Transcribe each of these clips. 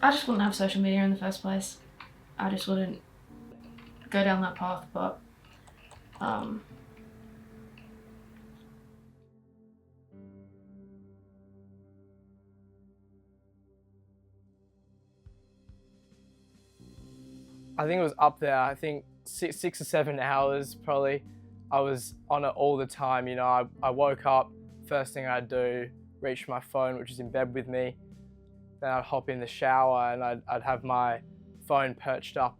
I just wouldn't have social media in the first place. I just wouldn't go down that path, but I think it was up there. I think 6 or 7 hours probably. I was on it all the time. You know, I woke up, first thing I'd do, reach for my phone, which was in bed with me. Then I'd hop in the shower and I'd have my phone perched up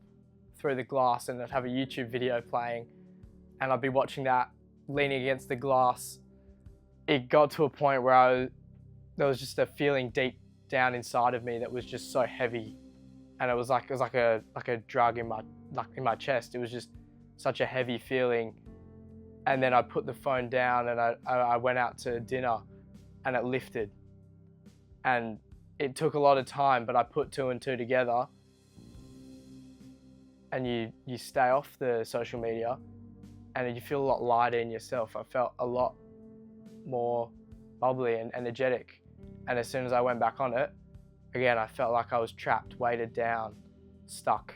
through the glass and I'd have a YouTube video playing and I'd be watching that leaning against the glass. It got to a point where there was just a feeling deep down inside of me that was just so heavy, and it was like a drug in my chest. It was just such a heavy feeling. And then I put the phone down and I went out to dinner and it lifted. And it took a lot of time, but I put two and two together. And you stay off the social media and you feel a lot lighter in yourself. I felt a lot more bubbly and energetic. And as soon as I went back on it, again, I felt like I was trapped, weighted down, stuck.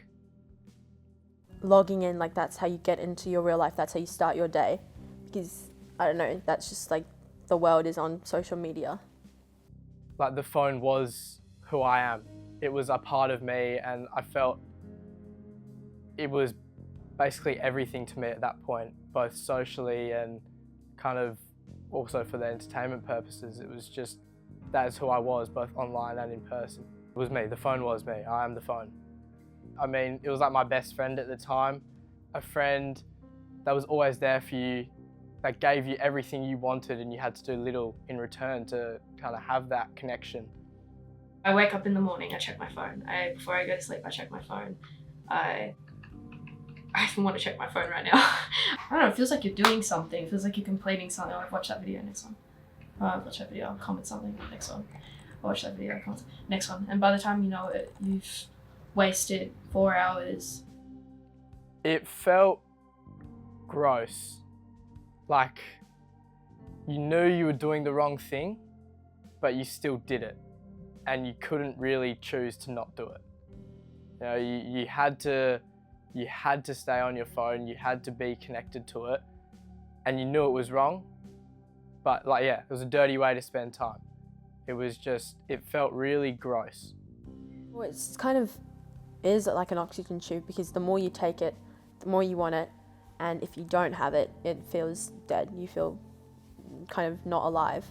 Logging in, like, that's how you get into your real life, that's how you start your day. Because, I don't know, that's just like the world is on social media. Like, the phone was who I am. It was a part of me, and I felt it was basically everything to me at that point, both socially and kind of also for the entertainment purposes. It was just, that is who I was, both online and in person. It was me, the phone was me, I am the phone. I mean, it was like my best friend at the time, a friend that was always there for you, that gave you everything you wanted and you had to do little in return to kind of have that connection. I wake up in the morning, I check my phone. Before I go to sleep, I check my phone. I even want to check my phone right now. I don't know, it feels like you're doing something. It feels like you're completing something. I've watched that video, next one. I've watched that video, I'll comment something, next one. I'll watch that video, I'll comment, next one. And by the time you know it, you've wasted 4 hours. It felt gross. Like, you knew you were doing the wrong thing, but you still did it. And you couldn't really choose to not do it. You know, you had to stay on your phone, you had to be connected to it, and you knew it was wrong, but like, yeah, it was a dirty way to spend time. It was just, it felt really gross. Well, it's kind of is like an oxygen tube, because the more you take it, the more you want it, and if you don't have it, it feels dead. You feel kind of not alive.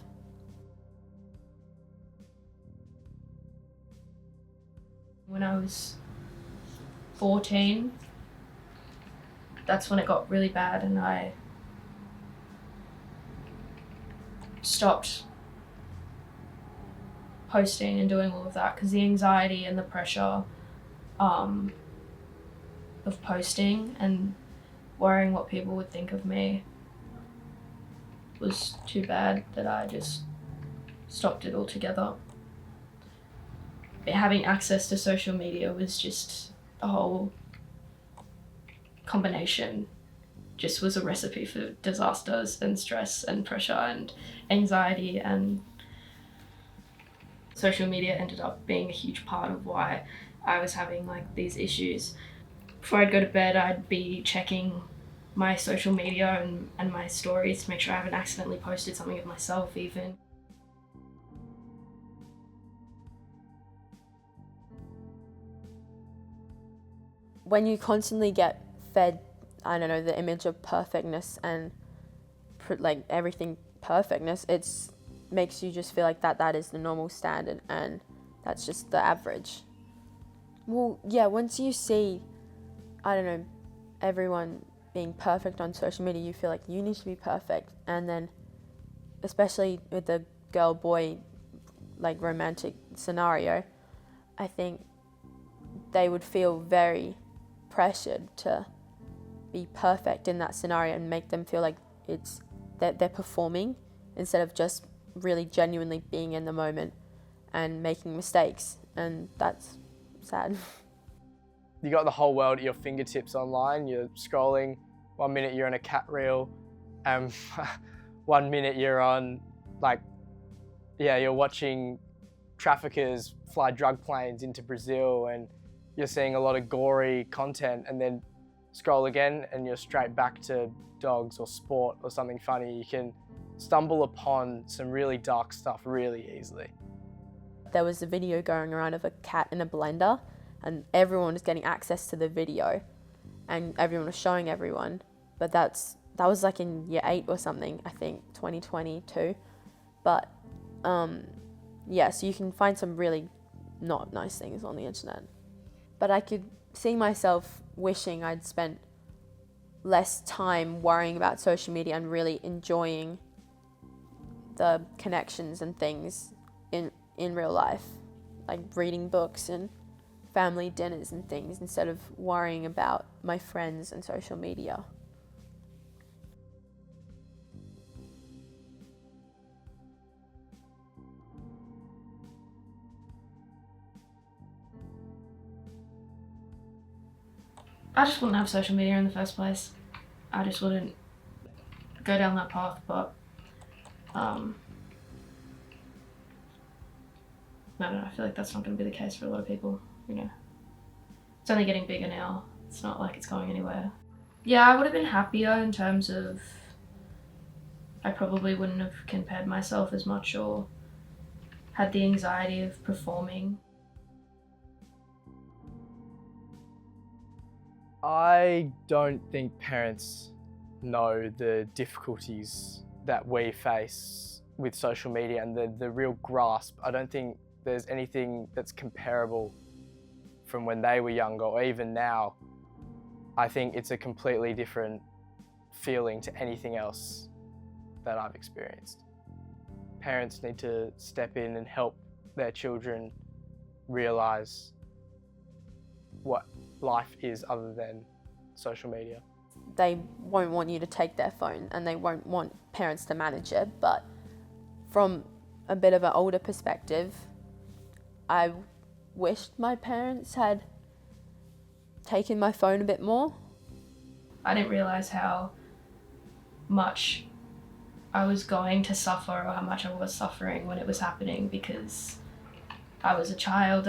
When I was 14, that's when it got really bad and I stopped posting and doing all of that because the anxiety and the pressure of posting and worrying what people would think of me was too bad that I just stopped it altogether. Having access to social media was just a whole combination, just was a recipe for disasters and stress and pressure and anxiety, and social media ended up being a huge part of why I was having like these issues. Before I'd go to bed, I'd be checking my social media and my stories to make sure I haven't accidentally posted something of myself even. When you constantly get fed, I don't know, the image of perfectness and like everything perfectness, it's makes you just feel like that is the normal standard and that's just the average. Well, yeah, once you see, I don't know, everyone being perfect on social media, you feel like you need to be perfect. And then especially with the girl-boy like romantic scenario, I think they would feel very pressured to be perfect in that scenario and make them feel like it's that they're performing instead of just really genuinely being in the moment and making mistakes, and that's sad. You got the whole world at your fingertips online. You're scrolling, 1 minute you're in a cat reel, 1 minute you're on, like, yeah, you're watching traffickers fly drug planes into Brazil, and you're seeing a lot of gory content, and then scroll again and you're straight back to dogs or sport or something funny. You can stumble upon some really dark stuff really easily. There was a video going around of a cat in a blender, and everyone was getting access to the video, and everyone was showing everyone. But that was like in year 8 or something, I think, 2022. But yeah, so you can find some really not nice things on the internet. But I could see myself wishing I'd spent less time worrying about social media and really enjoying the connections and things in real life, like reading books and family dinners and things, instead of worrying about my friends and social media. I just wouldn't have social media in the first place. I just wouldn't go down that path, but I don't know, I feel like that's not going to be the case for a lot of people, you know. It's only getting bigger now. It's not like it's going anywhere. Yeah, I would have been happier in terms of I probably wouldn't have compared myself as much or had the anxiety of performing. I don't think parents know the difficulties that we face with social media and the real grasp. I don't think there's anything that's comparable from when they were younger or even now. I think it's a completely different feeling to anything else that I've experienced. Parents need to step in and help their children realise what life is other than social media. They won't want you to take their phone, and they won't want parents to manage it, but from a bit of an older perspective, I wished my parents had taken my phone a bit more. I didn't realise how much I was going to suffer or how much I was suffering when it was happening because I was a child.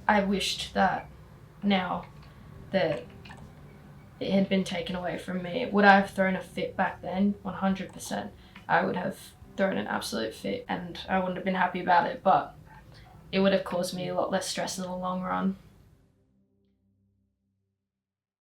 I wished that now that it had been taken away from me. Would I have thrown a fit back then? 100%. I would have thrown an absolute fit and I wouldn't have been happy about it, but it would have caused me a lot less stress in the long run.